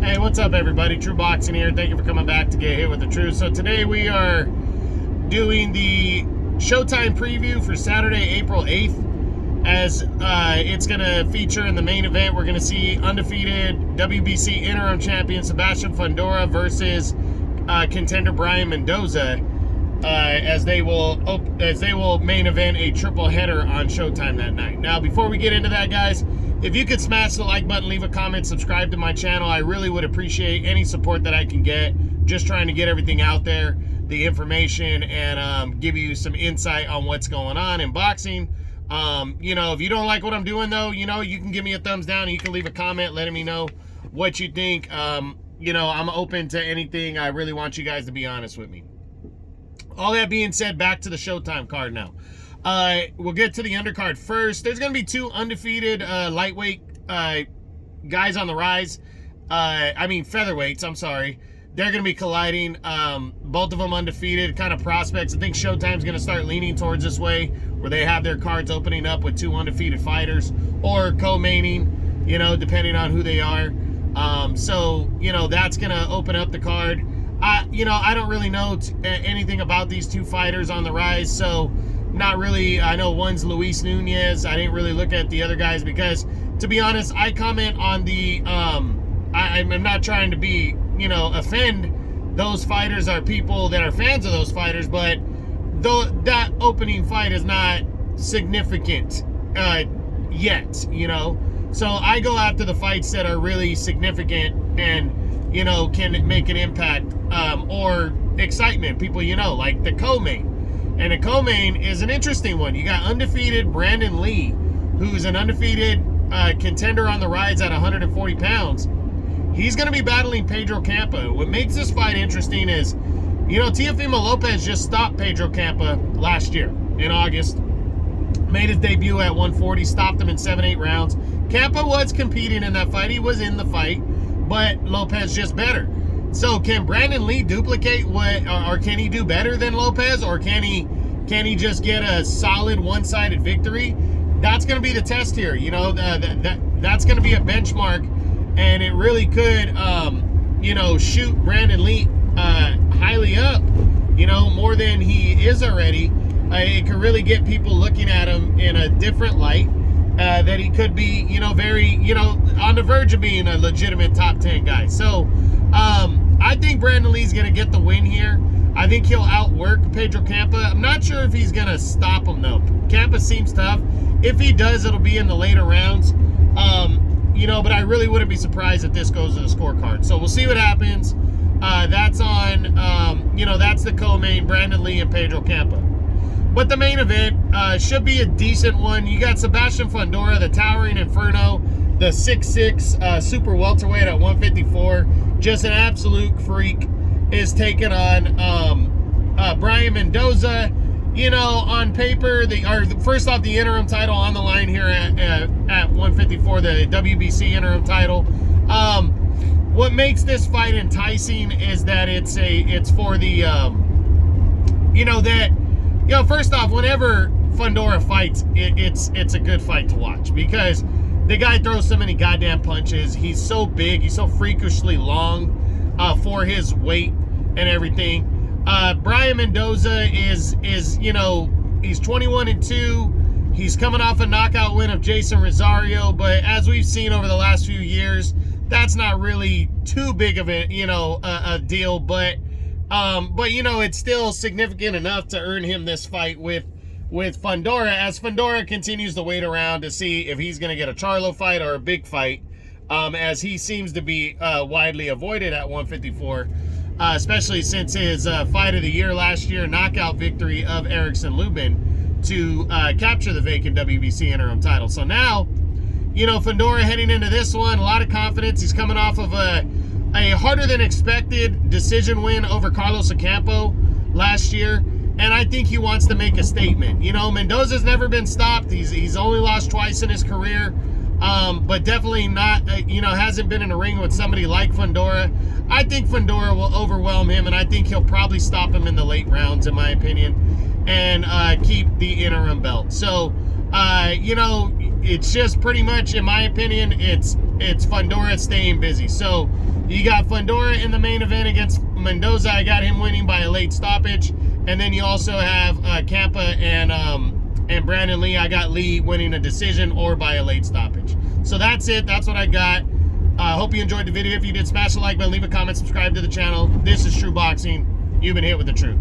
Hey, what's up, everybody? True Boxing here. Thank you for coming back to get hit with the truth. So today we are doing the Showtime preview for Saturday, April 8th. As it's going to feature in the main event, we're going to see undefeated WBC interim champion Sebastian Fundora versus contender Brian Mendoza, as they will main event a triple header on Showtime that night. Now, before we get into that, guys, if you could smash the like button, leave a comment, subscribe to my channel, I really would appreciate any support that I can get. Just trying to get everything out there, the information, and give you some insight on what's going on in boxing. If you don't like what I'm doing, though, you can give me a thumbs down and you can leave a comment letting me know what you think. I'm open to anything. I really want you guys to be honest with me. All that being said, back to the Showtime card now. We'll get to the undercard first. There's going to be two undefeated lightweight guys on the rise. Featherweights, I'm sorry. They're going to be colliding. Both of them undefeated, kind of prospects. I think Showtime's going to start leaning towards this way, where they have their cards opening up with two undefeated fighters, or co-maining, depending on who they are. That's going to open up the card. I don't really know anything about these two fighters on the rise, so not really. I know one's Luis Nunez. I didn't really look at the other guys because, to be honest, I comment on the, I'm not trying to be, offend those fighters or people that are fans of those fighters, but though that opening fight is not significant yet, So I go after the fights that are really significant and, can make an impact or excitement. People, like the co-main. And a co-main is an interesting one. You got undefeated Brandon Lee, who's an undefeated contender on the rise at 140 pounds. He's going to be battling Pedro Campa. What makes this fight interesting is, Teofimo Lopez just stopped Pedro Campa last year in August. Made his debut at 140, stopped him in 7-8 rounds. Campa was competing in that fight. He was in the fight, but Lopez just better. So can Brandon Lee duplicate or can he do better than Lopez, or can he just get a solid one-sided victory? That's going to be the test here. That's going to be a benchmark, and it really could, shoot Brandon Lee highly up, more than he is already. It could really get people looking at him in a different light. That he could be, very, on the verge of being a legitimate top 10 guy. So, I think Brandon Lee's going to get the win here. I think he'll outwork Pedro Campa. I'm not sure if he's going to stop him, though. Campa seems tough. If he does, it'll be in the later rounds. But I really wouldn't be surprised if this goes to the scorecard. So we'll see what happens. That's on, that's the co-main, Brandon Lee and Pedro Campa. But the main event should be a decent one. You got Sebastian Fundora, the towering inferno, the 6'6", super welterweight at 154. Just an absolute freak, is taking on Brian Mendoza. On paper, first off, the interim title on the line here at 154, the WBC interim title. What makes this fight enticing is that it's for the, first off, whenever Fundora fights, it's a good fight to watch because the guy throws so many goddamn punches. He's so big. He's so freakishly long for his weight and everything. Brian Mendoza is he's 21-2. He's coming off a knockout win of Jason Rosario, but as we've seen over the last few years, that's not really too big of a deal. But it's still significant enough to earn him this fight with Fundora, as Fundora continues to wait around to see if he's going to get a Charlo fight or a big fight, as he seems to be widely avoided at 154, especially since his fight of the year last year, knockout victory of Erickson Lubin to capture the vacant WBC interim title. So now, Fundora heading into this one, a lot of confidence. He's coming off of a harder than expected decision win over Carlos Ocampo last year. And I think he wants to make a statement. Mendoza's never been stopped. He's only lost twice in his career. But definitely not, hasn't been in a ring with somebody like Fundora. I think Fundora will overwhelm him, and I think he'll probably stop him in the late rounds, in my opinion, and keep the interim belt. So, it's just pretty much, in my opinion, it's Fundora staying busy. So you got Fundora in the main event against Mendoza. I got him winning by a late stoppage. And then you also have Campa and Brandon Lee. I got Lee winning a decision or by a late stoppage. So that's it. That's what I got. Hope you enjoyed the video. If you did, smash the like button, leave a comment, subscribe to the channel. This is True Boxing. You've been hit with the truth.